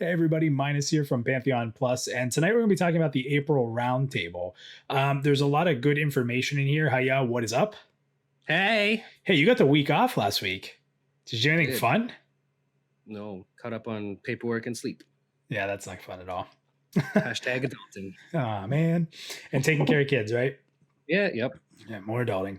Hey everybody, Minus here from Pantheon Plus, and tonight we're going to be talking about the April Roundtable. There's a lot of good information in here. Hayah, what is up? Hey, Hey, you got the week off last week. Did you do anything did fun? no caught up on paperwork and sleep. Yeah, that's not fun at all. Hashtag adulting. Oh man, and taking care of kids, right? Yeah, yep. Yeah, more adulting.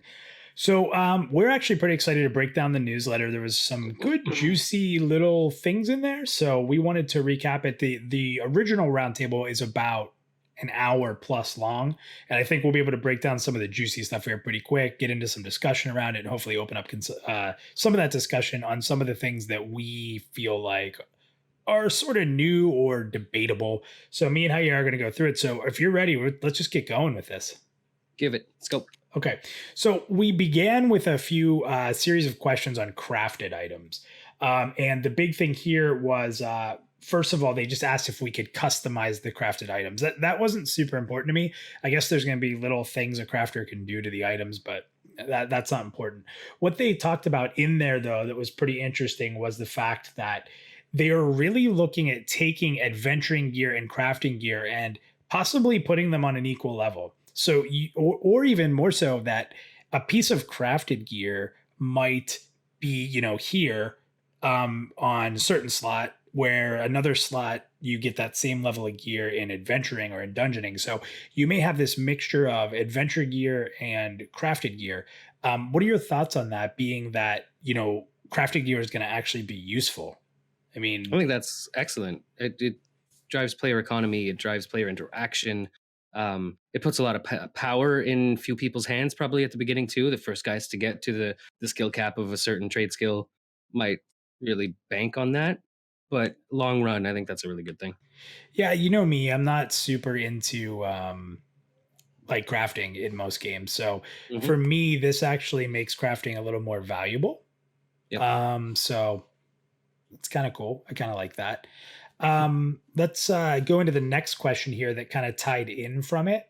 So we're actually pretty excited to break down the newsletter. There was some good, juicy little things in there. So we wanted to recap it. The original roundtable is about an hour plus long, and I think we'll be able to break down some of the juicy stuff here pretty quick, get into some discussion around it, and hopefully open up some of that discussion on some of the things that we feel like are sort of new or debatable. So me and Hayya are going to go through it. So if you're ready, let's just get going with this. Give it. Let's go. Okay, so we began with a few series of questions on crafted items. And the big thing here was first of all, they just asked if we could customize the crafted items. That wasn't super important to me. I guess there's going to be little things a crafter can do to the items, but that's not important. What they talked about in there, though, that was pretty interesting was the fact that they are really looking at taking adventuring gear and crafting gear and possibly putting them on an equal level. So, or even more so, that a piece of crafted gear might be, here on a certain slot, where another slot you get that same level of gear in adventuring or in dungeoning. So you may have this mixture of adventure gear and crafted gear. What are your thoughts on that? Being that crafted gear is going to actually be useful. I mean, I think that's excellent. It drives player economy. It drives player interaction. It puts a lot of power in few people's hands, probably at the beginning too. The first guys to get to the skill cap of a certain trade skill might really bank on that. But long run, I think that's a really good thing. yeah, you know me, I'm not super into like crafting in most games. So Hmm. for me, this actually makes crafting a little more valuable. Yep. So it's kind of cool. I kind of like that. Let's go into the next question here that kind of tied in from it.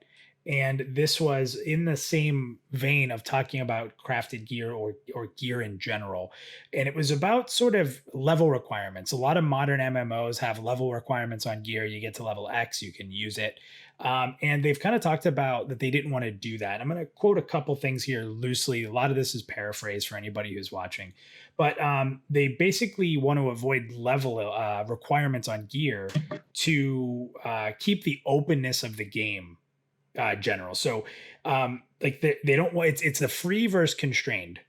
And this was in the same vein of talking about crafted gear or gear in general. And it was about sort of level requirements. A lot of modern MMOs have level requirements on gear. You get to level X, you can use it. And they've kind of talked about that they didn't want to do that. I'm going to quote a couple things here loosely. A lot of this is paraphrased for anybody who's watching, but they basically want to avoid level requirements on gear to keep the openness of the game general. So like they don't want it's the free versus constrained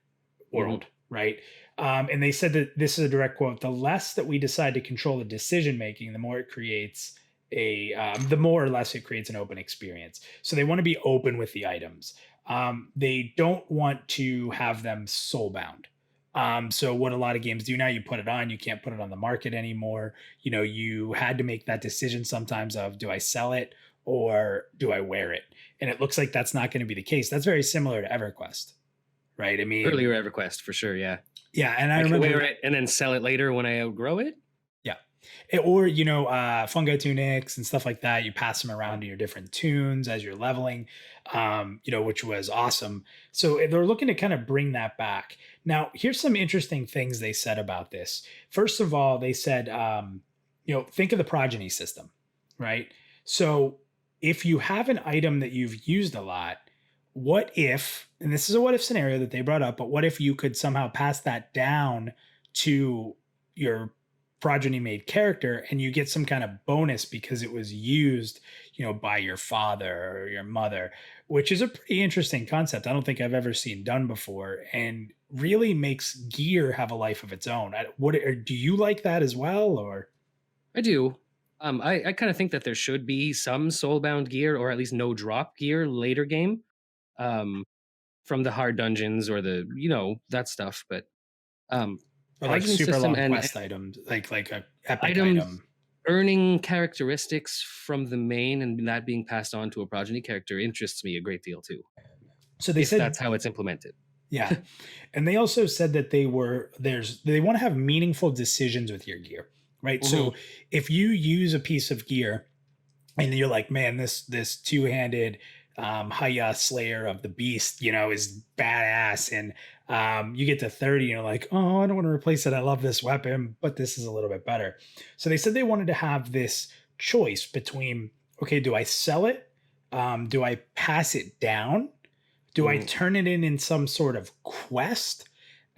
Hmm. world, right? And they said that this is a direct quote: the less that we decide to control the decision making, the more it creates the more or less it creates an open experience. So they want to be open with the items. They don't want to have them soul bound. So what a lot of games do now, you put it on, you can't put it on the market anymore. You had to make that decision sometimes of, do I sell it or do I wear it? And it looks like that's not going to be the case. That's very similar to EverQuest, right? I mean, Earlier EverQuest for sure. Yeah. yeah, and I I can remember, wear it and then sell it later when I outgrow it. yeah. Or, fungi tunics and stuff like that. You pass them around to your different tunes as you're leveling, which was awesome. So they're looking to kind of bring that back. Now, here's some interesting things they said about this. First of all, they said, think of the progeny system, right? So if you have an item that you've used a lot, what if, and this is a what if scenario that they brought up, but what if you could somehow pass that down to your progeny made character and you get some kind of bonus because it was used, by your father or your mother, which is a pretty interesting concept. I don't think I've ever seen done before and really makes gear have a life of its own. Do you like that as well, or? I do. I kind of think that there should be some soulbound gear or at least no drop gear later game, um, from the hard dungeons or that stuff. But Or like progeny super system long and quest items, like a epic items item. earning characteristics from the main and that being passed on to a progeny character interests me a great deal too, So they if said, that's how it's implemented. yeah. And they also said that they want to have meaningful decisions with your gear, right? Hmm. So if you use a piece of gear and you're like, man, this two-handed Hayah Slayer of the Beast, is badass. And you get to 30, and you're like, oh, I don't want to replace it. I love this weapon, but this is a little bit better. So they said they wanted to have this choice between, okay, do I sell it? Do I pass it down? Do I Mhm. turn it in some sort of quest?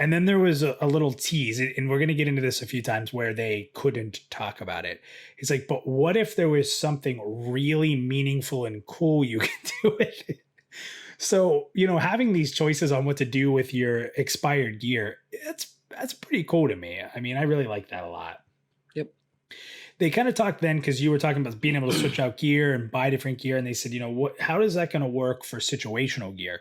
And then there was a little tease, and we're going to get into this a few times where they couldn't talk about it. He's like, but what if there was something really meaningful and cool you could do with it? So, having these choices on what to do with your expired gear, that's pretty cool to me. I mean, I really like that a lot. Yep. They kind of talked then, because you were talking about being able to switch out gear and buy different gear, and they said, how is that going to work for situational gear?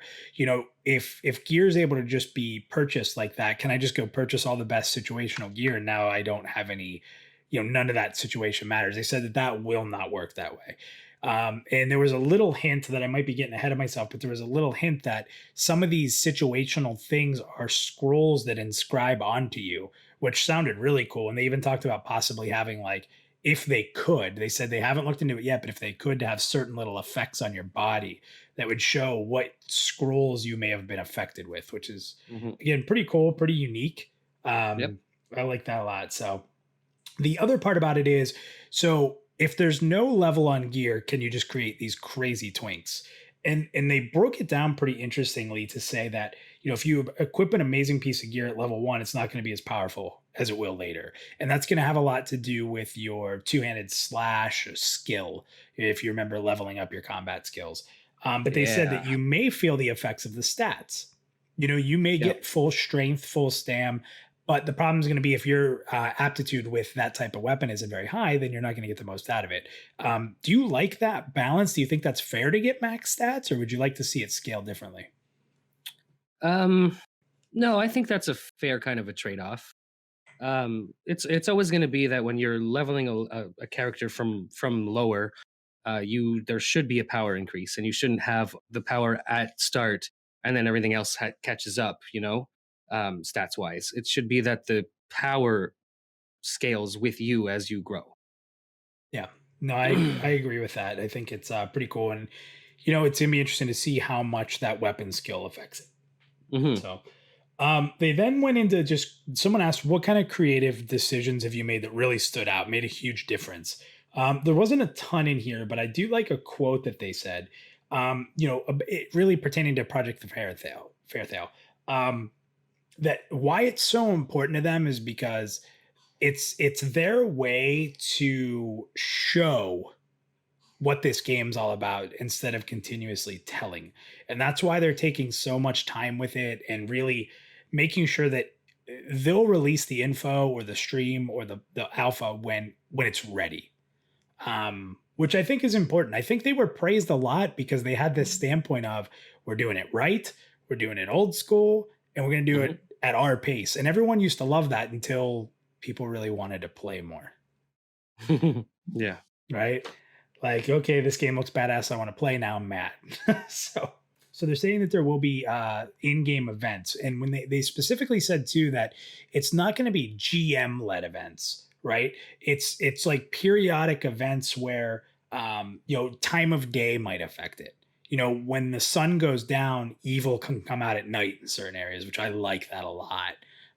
If gear is able to just be purchased like that, can I just go purchase all the best situational gear, and now I don't have any, none of that situation matters? They said that will not work that way. And there was a little hint that I might be getting ahead of myself, but there was a little hint that some of these situational things are scrolls that inscribe onto you, which sounded really cool. And they even talked about possibly having, like, if they could, they said they haven't looked into it yet, but if they could, to have certain little effects on your body that would show what scrolls you may have been affected with, which is, Mhm. again, pretty cool, pretty unique. Yep. I like that a lot. So the other part about it is, so if there's no level on gear, can you just create these crazy twinks? And they broke it down pretty interestingly to say that, if you equip an amazing piece of gear at level 1, it's not going to be as powerful as it will later. And that's going to have a lot to do with your two-handed slash skill, if you remember leveling up your combat skills. But they said that Yeah. you may feel the effects of the stats. You may Yep. get full strength, full stam, but the problem is going to be, if your aptitude with that type of weapon isn't very high, then you're not going to get the most out of it. Do you like that balance? Do you think that's fair to get max stats, or would you like to see it scaled differently? Um, no, I think that's a fair kind of a trade-off. It's always going to be that when you're leveling a character from lower, you there should be a power increase, and you shouldn't have the power at start and then everything else catches up. Stats wise, it should be that the power scales with you as you grow. Yeah, no, I agree with that. I think it's pretty cool, and it's gonna be interesting to see how much that weapon skill affects it. Hmm. So, they then went into, just someone asked, what kind of creative decisions have you made that really stood out, made a huge difference? There wasn't a ton in here, but I do like a quote that they said, it really pertaining to Project the Fairthale, that why it's so important to them is because it's their way to show what this game's all about instead of continuously telling. And that's why they're taking so much time with it, and really making sure that they'll release the info or the stream or the alpha when it's ready. Which I think is important. I think they were praised a lot because they had this standpoint of, we're doing it right, we're doing it old school, and we're going to do it Hmm. at our pace. And everyone used to love that until people really wanted to play more, Yeah. right? Like, okay, this game looks badass. I want to play now. I'm mad. so, so they're saying that there will be in-game events, and when they specifically said too that it's not going to be GM led events, right? It's like periodic events where time of day might affect it. When the sun goes down, evil can come out at night in certain areas, which I like that a lot.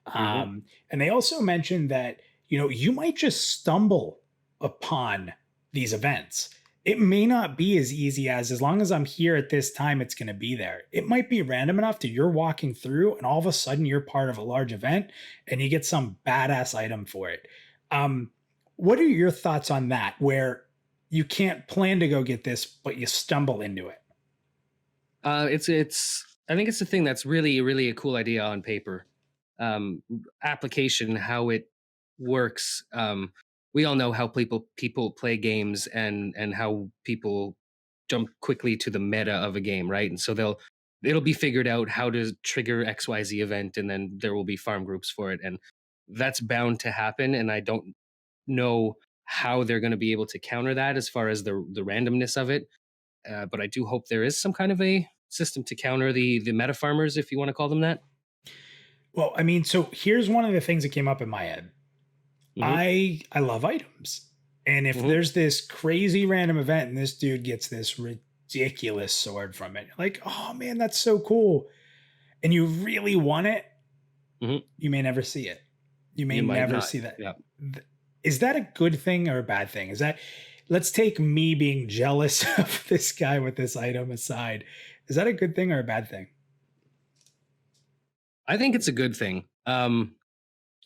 Hmm. And they also mentioned that you might just stumble upon these events. It may not be as easy as long as I'm here at this time, it's going to be there. It might be random enough that you're walking through and all of a sudden you're part of a large event and you get some badass item for it. Um, what are your thoughts on that, where you can't plan to go get this, but you stumble into it? It's I think it's a thing that's really a cool idea on paper. Application, how it works. We all know how people play games, and how people jump quickly to the meta of a game, right? And so it'll be figured out how to trigger XYZ event, and then there will be farm groups for it, and that's bound to happen. And I don't know how they're going to be able to counter that as far as the randomness of it. But I do hope there is some kind of a system to counter the meta farmers, if you want to call them that. Well, I mean, so here's one of the things that came up in my head. Hmm. I love items. And if Hmm. there's this crazy random event and this dude gets this ridiculous sword from it. Like, oh man, that's so cool. And you really want it, Mhm. you may never see it. You may You might never not. see that. Yeah. Is that a good thing or a bad thing? Is that, let's take me being jealous of this guy with this item aside. Is that a good thing or a bad thing? I think it's a good thing.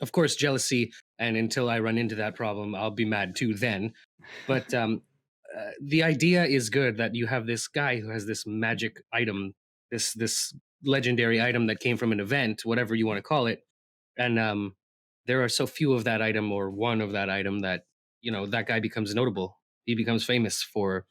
Of course, jealousy, and until I run into that problem, I'll be mad too then. But the idea is good that you have this guy who has this magic item, this legendary item that came from an event, whatever you want to call it, and there are so few of that item or one of that item that that guy becomes notable. He becomes famous for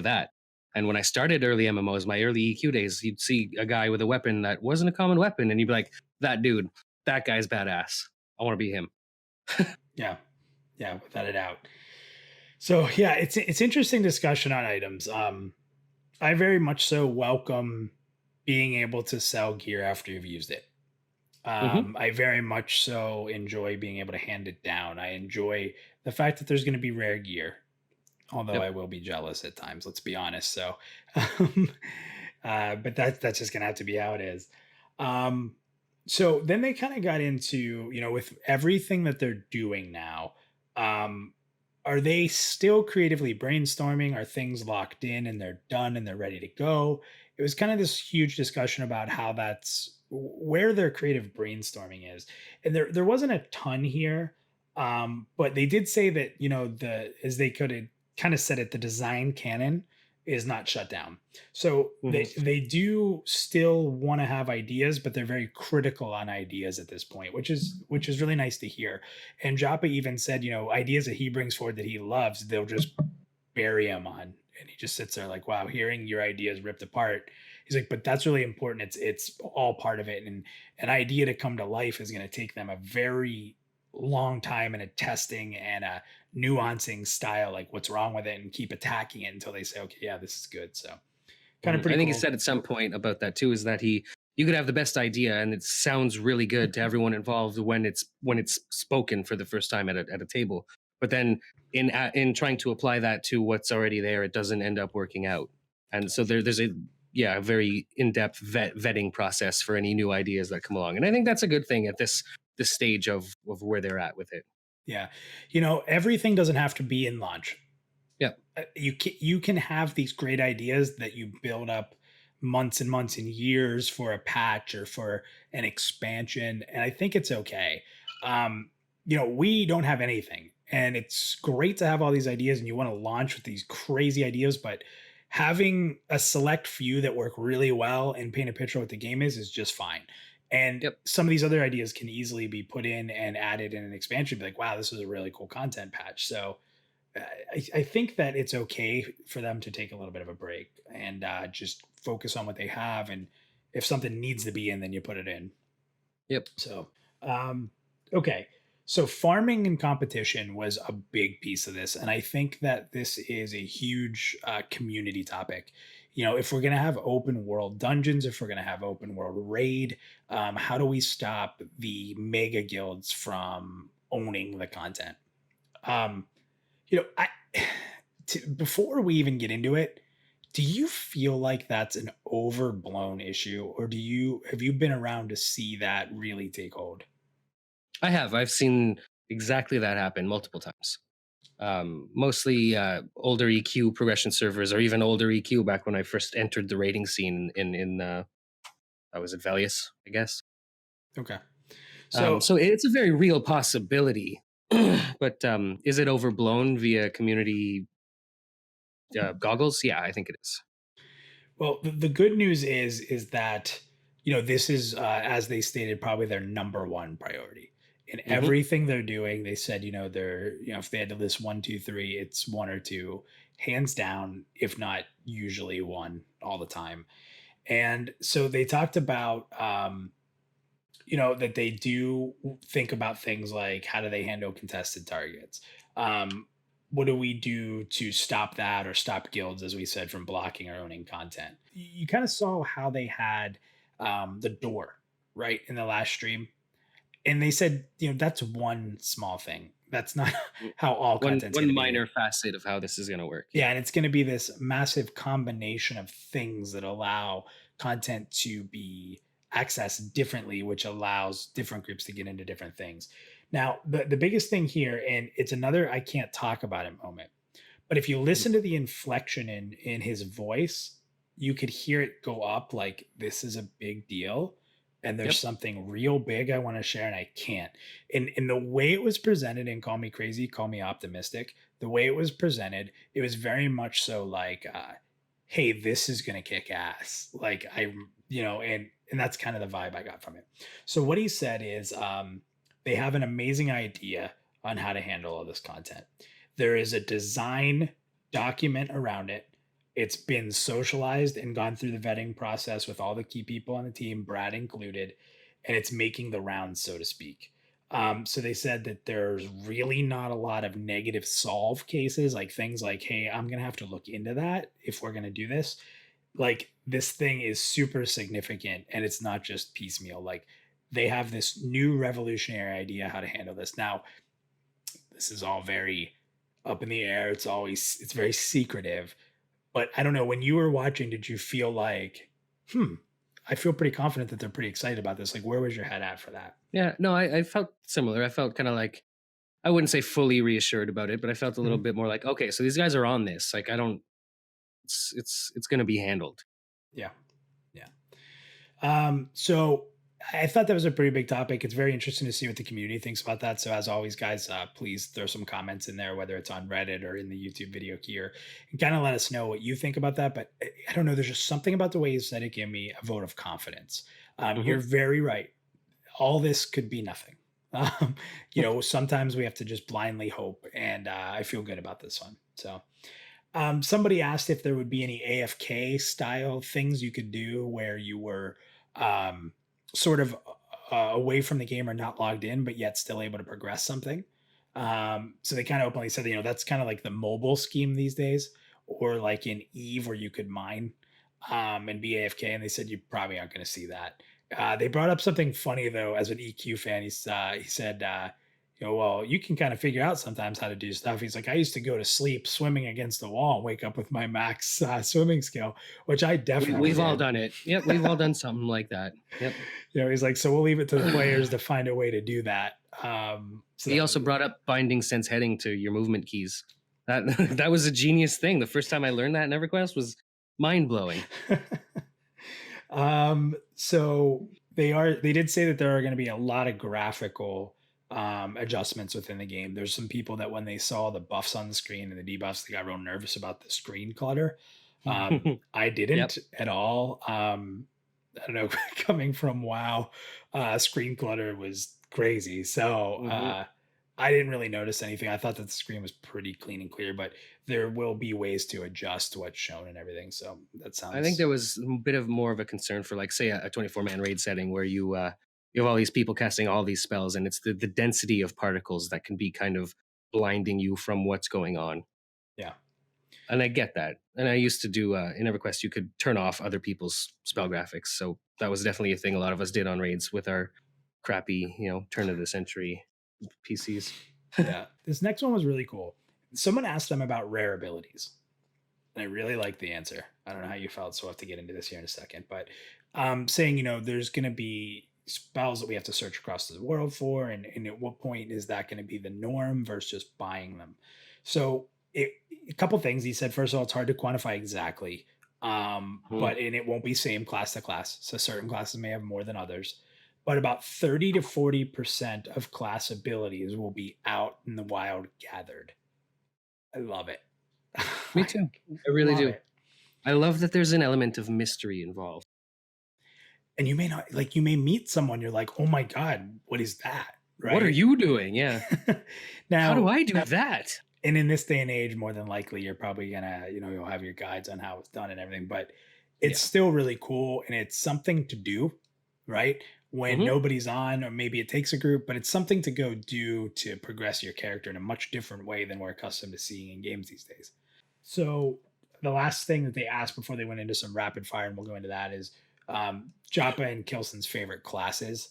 that. And when I started early MMOs, my early EQ days, you'd see a guy with a weapon that wasn't a common weapon, and you'd be like, "That dude, that guy's badass. I want to be him." Yeah. Yeah, without a doubt. So yeah, it's interesting discussion on items. I very much so welcome being able to sell gear after you've used it. Hmm. I very much so enjoy being able to hand it down. I enjoy the fact that there's going to be rare gear, although Yep. I will be jealous at times. Let's be honest. So, um, but that's just going to have to be how it is. Um, so then they kind of got into, with everything that they're doing now. Um, are they still creatively brainstorming? Are things locked in and they're done and they're ready to go? It was kind of this huge discussion about how that's where their creative brainstorming is. And there wasn't a ton here. But they did say that, the as they could have kind of said it, the design canon is not shut down. So Hmm. they do still want to have ideas, but they're very critical on ideas at this point, which is really nice to hear. And Joppa even said, ideas that he brings forward that he loves, they'll just bury him on. And he just sits there like, wow, hearing your ideas ripped apart. He's like, but that's really important. It's all part of it. And an idea to come to life is going to take them a very long time and a testing and a nuancing style, like what's wrong with it, and keep attacking it until they say, okay, yeah, this is good. So kind of I pretty think he cool. said at some point about that too is that you could have the best idea and it sounds really good to everyone involved when it's spoken for the first time at a table, but then in trying to apply that to what's already there, it doesn't end up working out. And so there's a very in-depth vetting process for any new ideas that come along, and I think that's a good thing at this stage of where they're at with it. Yeah. Everything doesn't have to be in launch. Yeah. You can have these great ideas that you build up months and months and years for a patch or for an expansion, and I think it's okay. We don't have anything, and it's great to have all these ideas and you want to launch with these crazy ideas, but having a select few that work really well and paint a picture of what the game is just fine. And Yep. some of these other ideas can easily be put in and added in an expansion, be like, wow, this is a really cool content patch. So I think that it's okay for them to take a little bit of a break and just focus on what they have. And if something needs to be in, then you put it in. Yep. So, okay. So, farming and competition was a big piece of this. And I think that this is a huge community topic. If we're going to have open world dungeons, if we're going to have open world raid, how do we stop the mega guilds from owning the content? Um, I before we even get into it, do you feel like that's an overblown issue, or have you been around to see that really take hold? I've seen exactly that happen multiple times. Mostly older EQ progression servers, or even older EQ back when I first entered the rating scene in was it Velius, I guess. Okay. So So it's a very real possibility, but is it overblown via community goggles? Yeah, I think it is. well, the good news is that this is as they stated, probably their number one priority in Hmm. everything they're doing. They said they're if they had to list one, two, three, it's one or two, hands down, if not usually one all the time. And so they talked about that they do think about things like how do they handle contested targets. What do we do to stop that or stop guilds, as we said, from blocking or owning content? You kind of saw how they had the door right in the last stream, And they said, that's one small thing. That's not Mm. how all One content's going one to minor be. facet of how this is gonna work. Yeah, Yeah. and it's going to be this massive combination of things that allow content to be accessed differently, which allows different groups to get into different things. Now, the biggest thing here, and it's another I can't talk about it moment, but if you Mm. listen to the inflection in his voice, you could hear it go up like this is a big deal. And there's Yep. something real big I want to share, and I can't. In the way it was presented, and call me crazy, call me optimistic, the way it was presented, it was very much so like, hey, this is gonna kick ass. Like and that's kind of the vibe I got from it. So what he said is they have an amazing idea on how to handle all this content. There is a design document around it. It's been socialized and gone through the vetting process with all the key people on the team, Brad included, and it's making the rounds, so to speak. So they said that there's really not a lot of negative solve cases, like things like, hey, I'm going to have to look into that if we're going to do this. Like, this thing is super significant and it's not just piecemeal. Like, they have this new revolutionary idea how to handle this. Now, this is all very up in the air. It's very secretive. But I don't know, when you were watching, did you feel like, I feel pretty confident that they're pretty excited about this? Like, where was your head at for that? Yeah, no, I felt similar. I felt kind of like I wouldn't say fully reassured about it, but I felt a little Mhm. bit more like, okay, so these guys are on this. Like, I don't. It's going to be handled. Yeah. Yeah. So I thought that was a pretty big topic. It's very interesting to see what the community thinks about that. So as always, guys, please throw some comments in there, whether it's on Reddit or in the YouTube video here, and kind of let us know what you think about that. But I don't know, there's just something about the way you said it gave me a vote of confidence. Hmm. You're very right. All this could be nothing. Sometimes we have to just blindly hope, and I feel good about this one. So somebody asked if there would be any AFK style things you could do where you were um, sort of away from the game or not logged in, but yet still able to progress something. So they kind of openly said, that's kind of like the mobile scheme these days, or like in Eve where you could mine and be AFK. And they said you probably aren't going to see that. They brought up something funny though, as an EQ fan. He said, well, you can kind of figure out sometimes how to do stuff. He's like, I used to go to sleep swimming against the wall and wake up with my max swimming skill, which I definitely We've all did. done it. Yep, we've all done something like that. Yep. He's like, so we'll leave it to the players to find a way to do that. So He that was also brought up binding sense heading to your movement keys. That that was a genius thing. The first time I learned that in EverQuest was mind blowing. So they did say that there are going to be a lot of graphical adjustments within the game. There's some people that when they saw the buffs on the screen and the debuffs, they got real nervous about the screen clutter. I Yep. didn't at all. I don't know, coming from WoW, screen clutter was crazy. So Hmm. I didn't really notice anything. I thought that the screen was pretty clean and clear, but there will be ways to adjust what's shown and everything. So that I think there sounds was a bit of more of a concern for, like, say, a 24-man raid setting where you have all these people casting all these spells, and it's the density of particles that can be kind of blinding you from what's going on. yeah. And I get that. And I used to do in EverQuest, you could turn off other people's spell graphics, so that was definitely a thing a lot of us did on raids with our crappy, turn of the century PCs. Yeah. This next one was really cool. Someone asked them about rare abilities. And I really liked the answer. I don't know how you felt, so we'll have to get into this here in a second. But saying, there's going to be spells that we have to search across the world for, and at what point is that going to be the norm versus just buying them? So, a couple things he said. First of all, it's hard to quantify exactly, Hmm. but and it won't be same class to class. So certain classes may have more than others. But about 30 to 40% of class abilities will be out in the wild gathered. I love it. Me I too. I really love do. it. I love that there's an element of mystery involved. And you may not, like, you may meet someone, you're like, oh my God, what is that? What are Right. you doing? Yeah. How do Now, I do that? and in this day and age, more than likely, you're probably gonna, you'll have your guides on how it's done and everything, but it's Yeah. still really cool and it's something to do, right? When Hmm. nobody's on, or maybe it takes a group, but it's something to go do to progress your character in a much different way than we're accustomed to seeing in games these days. So the last thing that they asked before they went into some rapid fire, and we'll go into that, is Joppa and Kilson's favorite classes.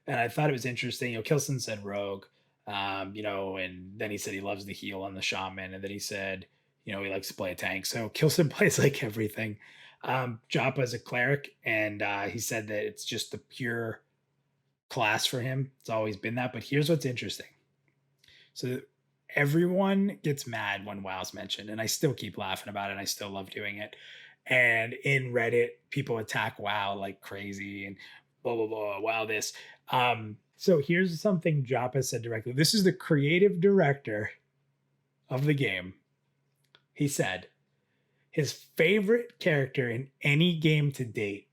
And I thought it was interesting. Kilson said rogue, and then he said he loves the heal on the shaman, and then he said, he likes to play a tank. So Kilson plays like everything. Joppa is a cleric, and he said that it's just the pure class for him. It's always been that. But here's what's interesting. So everyone gets mad when WoW's mentioned, and I still keep laughing about it, and I still love doing it. And in Reddit, people attack WoW like crazy and blah blah blah. WoW this. So here's something Joppa said directly. This is the creative director of the game. He said his favorite character in any game to date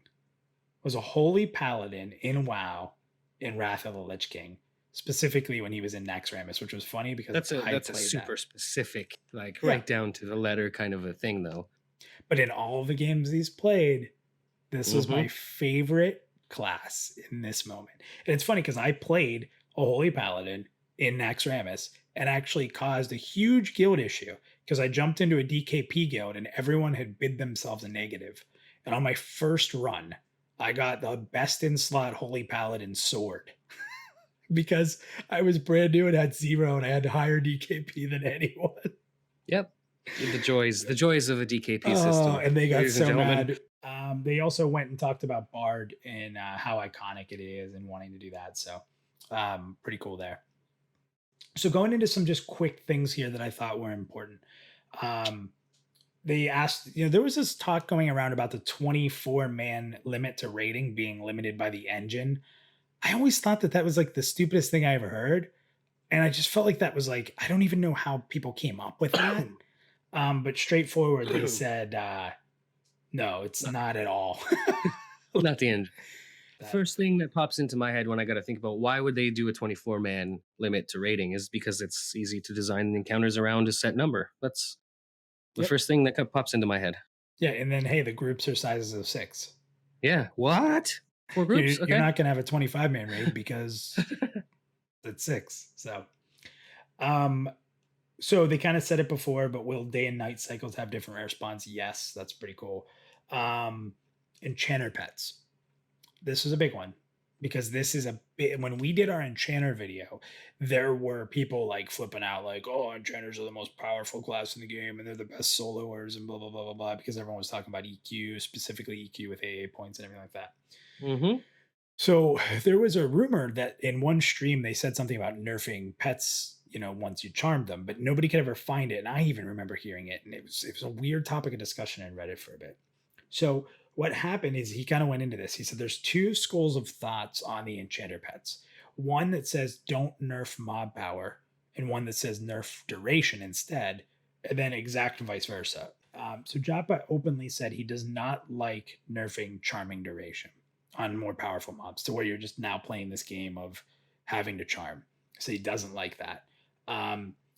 was a holy paladin in WoW in Wrath of the Lich King, specifically when he was in Naxxramas, which was funny because That's a super specific, like Yeah. right down to the letter kind of a thing, though. But in all of the games he's played, this was my favorite class in this moment. And it's funny because I played a Holy Paladin in Naxxramas and actually caused a huge guild issue because I jumped into a DKP guild and everyone had bid themselves a negative. And on my first run, I got the best in slot Holy Paladin sword because I was brand new and had 0 and I had higher DKP than anyone. Yep. The joys of a DKP system. And they got ladies and so gentlemen. mad. They also went and talked about Bard and how iconic it is and wanting to do that. So pretty cool there. So going into some just quick things here that I thought were important. They asked, there was this talk going around about the 24-man limit to rating being limited by the engine. I always thought that was like the stupidest thing I ever heard. And I just felt like that was like, I don't even know how people came up with that. But straightforward, they said, no, it's not at all. Not the end. The first thing that pops into my head when I got to think about why would they do a 24-man limit to rating is because it's easy to design encounters around a set number. That's the first thing that pops into my head. Yeah, and then, hey, the groups are sizes of 6. Yeah, what? 4 groups? You're not going to have a 25-man raid because it's 6. So they kind of said it before, but will day and night cycles have different response? Yes, that's pretty cool. Enchanter pets. This is a big one because this is a bit. When we did our enchanter video, there were people like flipping out, like, "Oh, enchanters are the most powerful class in the game, and they're the best soloers," and blah blah blah blah blah. Because everyone was talking about EQ, specifically EQ with AA points and everything like that. So there was a rumor that in one stream they said something about nerfing pets, once you charmed them, but nobody could ever find it. And I even remember hearing it, and it was a weird topic of discussion in Reddit for a bit. So what happened is he kind of went into this. He said there's 2 schools of thoughts on the enchanter pets. One that says don't nerf mob power, and one that says nerf duration instead, and then exact vice versa. So Joppa openly said he does not like nerfing charming duration on more powerful mobs to where you're just now playing this game of having to charm. So he doesn't like that.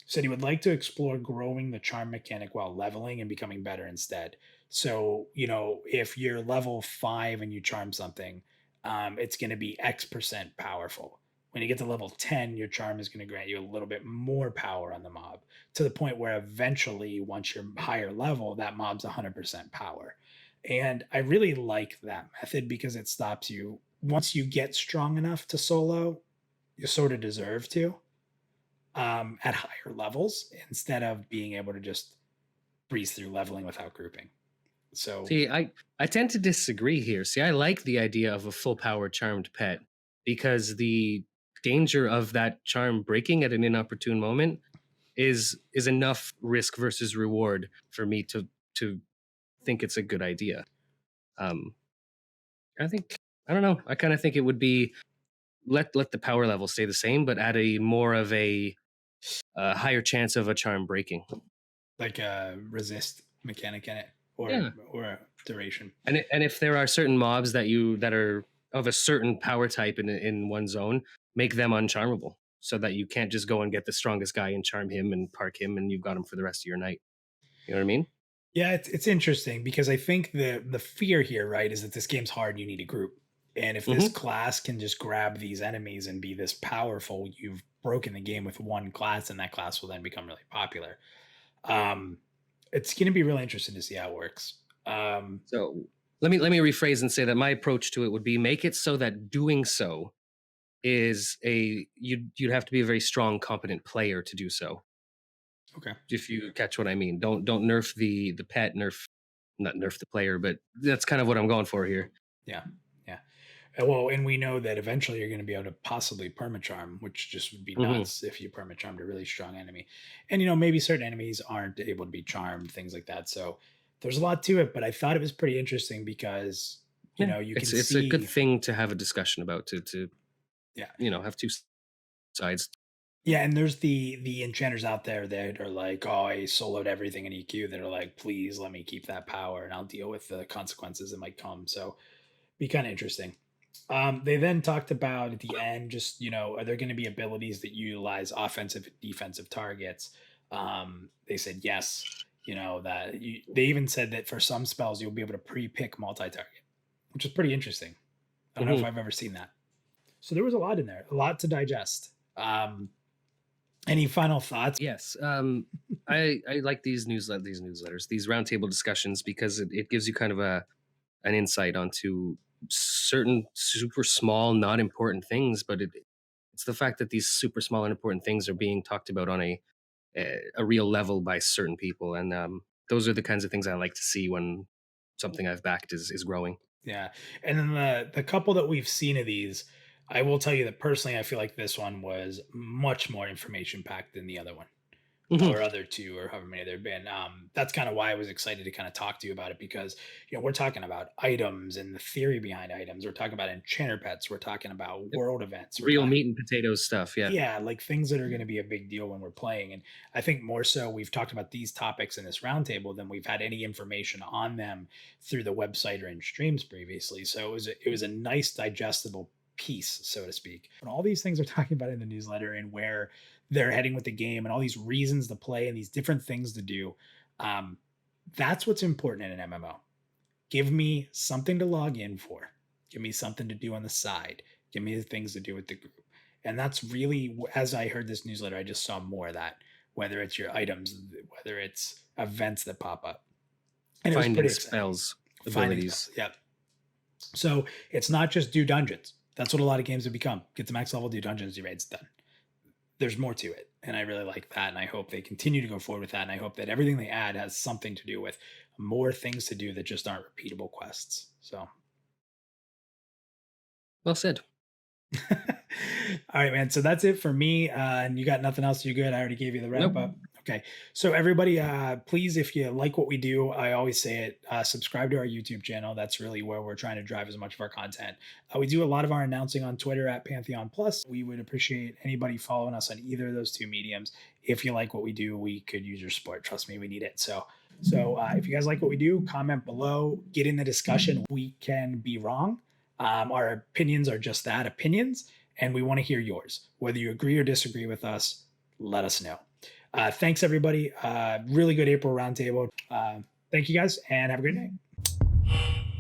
Said he would like to explore growing the charm mechanic while leveling and becoming better instead. So, if you're level 5 and you charm something, it's going to be X% powerful. When you get to level 10, your charm is going to grant you a little bit more power on the mob to the point where eventually, once you're higher level, that mob's 100% power. And I really like that method because it stops you. Once you get strong enough to solo, you sort of deserve to at higher levels instead of being able to just breeze through leveling without grouping. So see, I tend to disagree here. See, I like the idea of a full power charmed pet because the danger of that charm breaking at an inopportune moment is enough risk versus reward for me to think it's a good idea. I don't know. I kind of think it would be let the power level stay the same, but add a more of a higher chance of a charm breaking, like a resist mechanic in it, or a duration. And if there are certain mobs that are of a certain power type in one zone, make them uncharmable so that you can't just go and get the strongest guy and charm him and park him and you've got him for the rest of your night. You know what I mean? Yeah, it's interesting because I think the fear here, right, is that this game's hard. You need a group, and if this class can just grab these enemies and be this powerful, you've broken the game with one class, and that class will then become really popular. It's going to be really interesting to see how it works. So let me rephrase and say that my approach to it would be make it so that doing so is you'd have to be a very strong, competent player to do so. Okay. If you catch what I mean, don't nerf the pet, not nerf the player, but that's kind of what I'm going for here. Yeah. Yeah. Well, and we know that eventually you're going to be able to possibly permacharm, which just would be Hmm. nuts if you permacharmed a really strong enemy. And maybe certain enemies aren't able to be charmed, things like that. So there's a lot to it, but I thought it was pretty interesting because Yeah, you can it's a good see. thing to have a discussion about to Yeah. have two sides. Yeah, and there's the enchanters out there that are like, oh, I soloed everything in EQ, that are like, please let me keep that power and I'll deal with the consequences that might come. So be kind of interesting. They then talked about at the end, just, are there going to be abilities that utilize offensive and defensive targets? They said yes, they even said that for some spells, you'll be able to pre-pick multi-target, which is pretty interesting. I don't know if Hmm. I've ever seen that. So there was a lot in there, a lot to digest. Any final thoughts? Yes, I like these newsletters, these roundtable discussions, because it gives you kind of an insight onto certain super small, not important things, but it's the fact that these super small, unimportant things are being talked about on a real level by certain people, and those are the kinds of things I like to see when something I've backed is growing. Yeah. And then the couple that we've seen of these, I will tell you that personally, I feel like this one was much more information packed than the other one, Hmm. or other two, or however many there have been. That's kind of why I was excited to kind of talk to you about it, because we're talking about items and the theory behind items. We're talking about enchanter pets. We're talking about Yep. world events. We're Real talking, meat and potatoes stuff. Yeah. yeah, like things that are going to be a big deal when we're playing. And I think more so we've talked about these topics in this roundtable than we've had any information on them through the website or in streams previously. So it was a nice digestible piece, so to speak. And all these things are talking about in the newsletter, and where they're heading with the game, and all these reasons to play and these different things to do. Um, that's what's important in an MMO. Give me something to log in for. Give me something to do on the side. Give me the things to do with the group. And that's really, as I heard this newsletter, I just saw more of that, whether it's your items, whether it's events that pop up. And it was Finding pretty exciting. spells, Finding spells. abilities. Yep. So it's not just do dungeons. That's what a lot of games have become. Get to max level, do dungeons, do raids, done. There's more to it. And I really like that. And I hope they continue to go forward with that. And I hope that everything they add has something to do with more things to do that just aren't repeatable quests. So Well said. all right, man. So that's it for me. And you got nothing else? You good? I already gave you the wrap Nope. up. Okay. So everybody, please, if you like what we do, I always say it, subscribe to our YouTube channel. That's really where we're trying to drive as much of our content. We do a lot of our announcing on Twitter at Pantheon Plus. We would appreciate anybody following us on either of those two mediums. If you like what we do, we could use your support. Trust me, we need it. So if you guys like what we do, comment below, get in the discussion. We can be wrong. Our opinions are just that, opinions, and we want to hear yours. Whether you agree or disagree with us, let us know. Thanks, everybody. Really good April roundtable. Thank you guys, and have a great night.